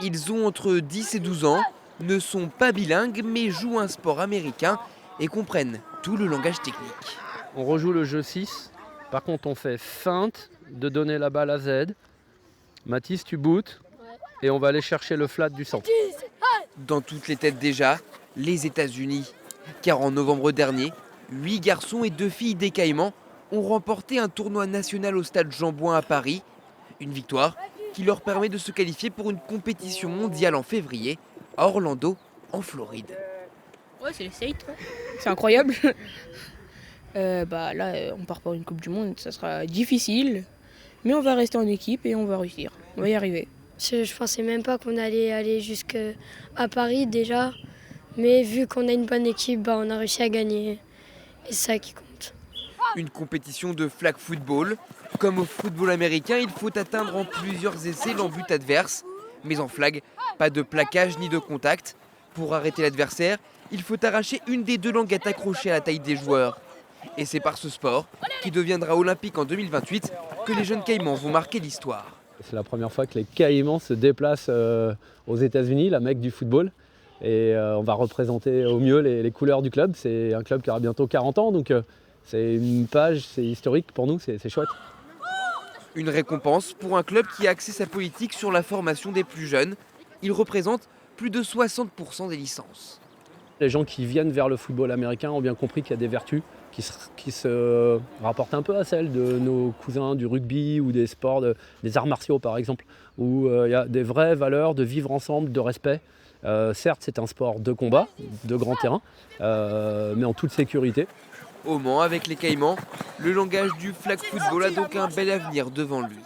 Ils ont entre 10 et 12 ans, ne sont pas bilingues mais jouent un sport américain et comprennent tout le langage technique. On rejoue le jeu 6. Par contre, on fait feinte de donner la balle à Z. Mathis, tu bootes et on va aller chercher le flat du centre. Dans toutes les têtes déjà, les États-Unis. Car en novembre dernier, 8 garçons et 2 filles des Caïmans ont remporté un tournoi national au stade Jean-Bouin à Paris. Une victoire qui leur permet de se qualifier pour une compétition mondiale en février à Orlando, en Floride. Ouais, c'est les States, ouais. C'est incroyable. Là, on part pour une Coupe du Monde, ça sera difficile, mais on va rester en équipe et on va réussir. On va y arriver. Je pensais même pas qu'on allait aller jusqu'à Paris déjà, mais vu qu'on a une bonne équipe, on a réussi à gagner. Et c'est ça qui compte. Une compétition de flag football. Comme au football américain, il faut atteindre en plusieurs essais l'embut adverse. Mais en flag, pas de plaquage ni de contact. Pour arrêter l'adversaire, il faut arracher une des 2 languettes accrochées à la taille des joueurs. Et c'est par ce sport, qui deviendra olympique en 2028, que les jeunes Caïmans vont marquer l'histoire. C'est la première fois que les Caïmans se déplacent aux États-Unis, la Mecque du football. Et on va représenter au mieux les couleurs du club. C'est un club qui aura bientôt 40 ans, donc c'est une page, c'est historique pour nous, c'est chouette. Une récompense pour un club qui a axé sa politique sur la formation des plus jeunes. Il représente plus de 60% des licences. Les gens qui viennent vers le football américain ont bien compris qu'il y a des vertus qui se rapportent un peu à celles de nos cousins du rugby ou des sports, des arts martiaux par exemple, où il y a des vraies valeurs de vivre ensemble, de respect. Certes, c'est un sport de combat, de grand terrain, mais en toute sécurité. Au Mans, avec les Caïmans, le langage du flag football a donc un bel avenir devant lui.